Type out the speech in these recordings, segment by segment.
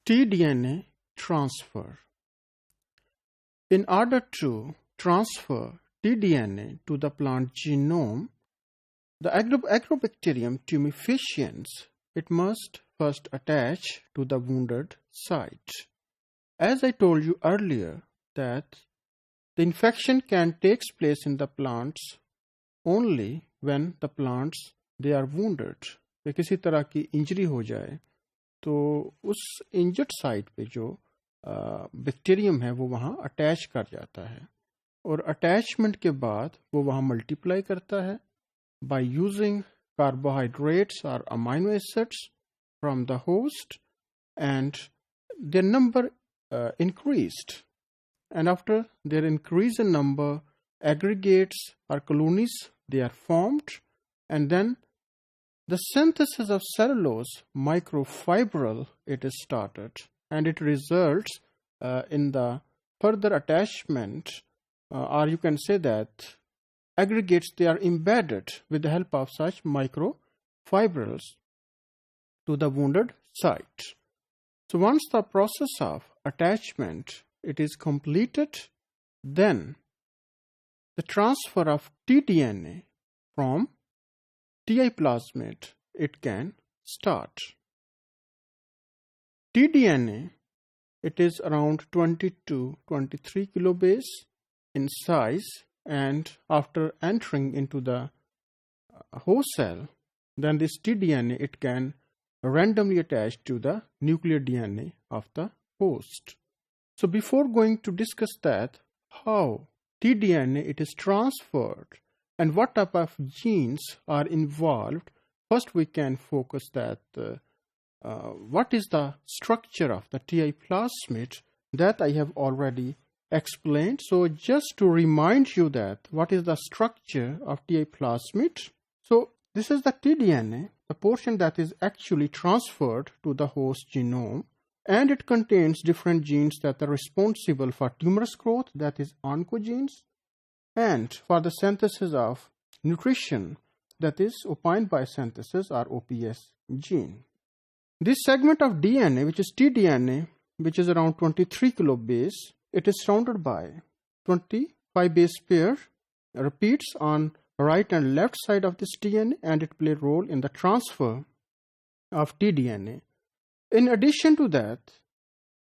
tDNA transfer. In order to transfer tDNA to the plant genome, the Agrobacterium tumefaciens, it must first attach to the wounded site. As I told you earlier that the infection can take place in the plants only when the plants they are wounded. कि किसी तरह की injury हो जाए तो उस injured site पे जो बैक्टीरियम है वो वहाँ अटैच कर जाता है और अटैचमेंट के बाद वो वहाँ मल्टीप्लाई करता है बाय यूजिंग कार्बोहाइड्रेट्स और amino acids from the host and their number increased, and after their increase in number, aggregates or colonies they are formed, and then the synthesis of cellulose microfibril it is started, and it results in the further attachment, or you can say that aggregates they are embedded with the help of such microfibrils to the wounded site. So once the process of attachment it is completed, then the transfer of tDNA from TI plasmid it can start. tDNA it is around 20 to 23 kilobase in size, and after entering into the host cell, then this tDNA it can randomly attached to the nuclear DNA of the host. So before going to discuss that how tDNA it is transferred and what type of genes are involved, first we can focus that what is the structure of the TI plasmid that I have already explained. So just to remind you that what is the structure of TI plasmid. So this is the tDNA, the portion that is actually transferred to the host genome, and it contains different genes that are responsible for tumorous growth, that is oncogenes, and for the synthesis of nutrition, that is opined biosynthesis or OPS gene. This segment of DNA, which is tDNA, which is around 23 kilobase, it is surrounded by 25 base pair repeats on right and left side of this DNA, and it plays a role in the transfer of tDNA. In addition to that,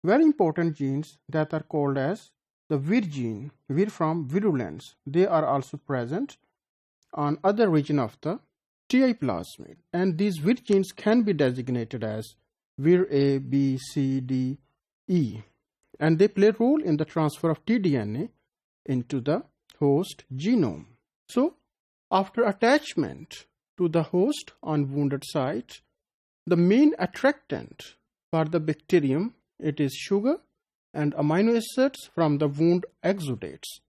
very important genes that are called as the Vir gene, Vir from virulence, they are also present on other region of the TI plasmid, and these Vir genes can be designated as Vir A, B, C, D, E, and they play a role in the transfer of tDNA into the host genome. So after attachment to the host on wounded site, the main attractant for the bacterium it is sugar and amino acids from the wound exudates.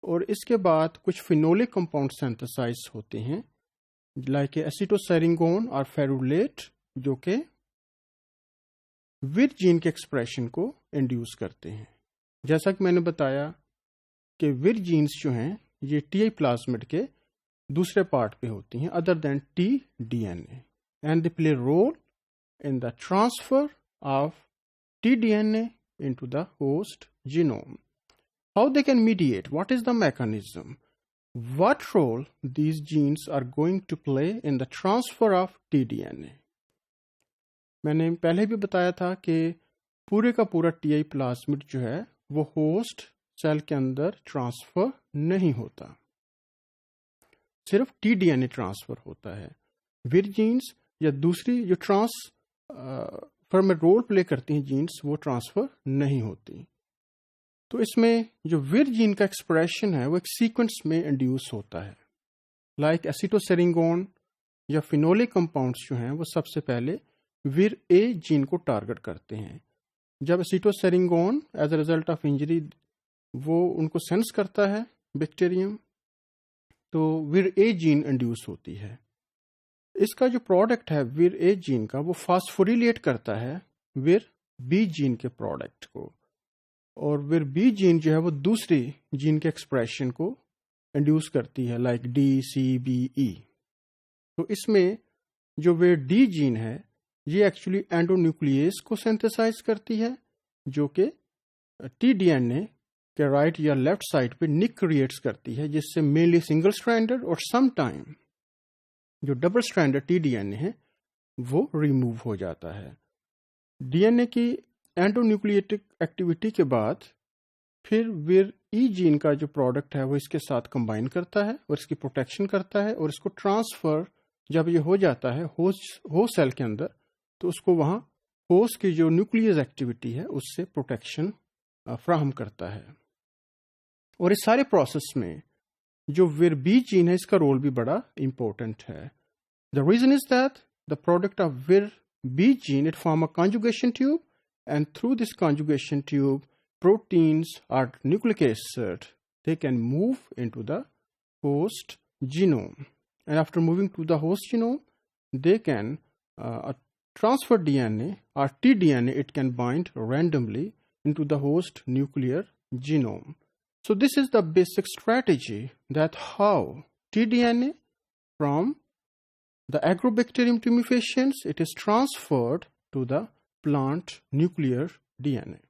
और इसके बाद कुछ phenolic compound synthesized होते हैं like acetylsaringone और ferulate जो कि विर जीन के एक्सप्रेशन को इंड्यूस करते हैं. जैसा कि मैंने बताया कि विर जीन्स जो हैं ये टीआई प्लाज्मिड के दूसरे पार्ट पे होती हैं other than tDNA, and they play role in the transfer of tDNA into the host genome. How they can mediate? What is the mechanism? What role these genes are going to play in the transfer of tDNA? मैंने पहले भी बताया था कि पूरे का पूरा TI plasmid जो है वो होस्ट सेल के अंदर ट्रांसफर नहीं होता, सिर्फ tDNA ट्रांसफर होता है. विर जीन्स या दूसरी जो ट्रांसफर में रोल प्ले करती हैं जीन्स वो ट्रांसफर नहीं होती. तो इसमें जो विर जीन का एक्सप्रेशन है वो एक सीक्वेंस में इंड्यूस होता है. लाइक एसिटोसेरिंगोन या फिनोलिक कंपाउंड्स जो हैं वो सबसे पहले विर ए जीन को टारगेट करते हैं. जब acetosyringone as a result of injury वो उनको सेंस करता है बैक्टीरियम, तो विर ए जीन इंड्यूस होती है. इसका जो प्रोडक्ट है विर ए जीन का वो फास्फोरिलेट करता है विर बी जीन के प्रोडक्ट को, और विर बी जीन जो है वो दूसरी जीन के एक्सप्रेशन को इंड्यूस करती है like D C B E. तो इसमें जो विर डी जीन है ये एक्चुअली एंडोन्यूक्लियस को सिंथेसाइज करती है, जो कि टीडीएनए के राइट या लेफ्ट साइड पे निक क्रिएट्स करती है, जिससे मेनली सिंगल स्ट्रैंडेड और सम टाइम जो डबल स्ट्रैंडेड टीडीएनए है वो रिमूव हो जाता है। डीएनए की एंडोन्यूक्लियोटिक एक्टिविटी के बाद फिर विर ई जीन का जो प्रोडक्ट है वो इसके साथ कंबाइन करता है और इसकी प्रोटेक्शन करता है, और इसको ट्रांसफर जब ये हो जाता है होस्ट सेल के अंदर, तो उसको वहाँ होस्ट की जो न्यूक्लियस एक्टिविटी है उससे प्रोटेक्शन फ्राहम करता है। और इस सारे प्रोसेस में जो विर बी जीन है इसका रोल भी बड़ा इंपॉर्टेंट है। The reason is that the product of vir B gene it form a conjugation tube, and through this conjugation tube proteins are nucleic acid, they can move into the host genome, and after moving to the host genome they can transfer DNA or tDNA, it can bind randomly into the host nuclear genome. So this is the basic strategy that how tDNA from the Agrobacterium tumefaciens, it is transferred to the plant nuclear DNA.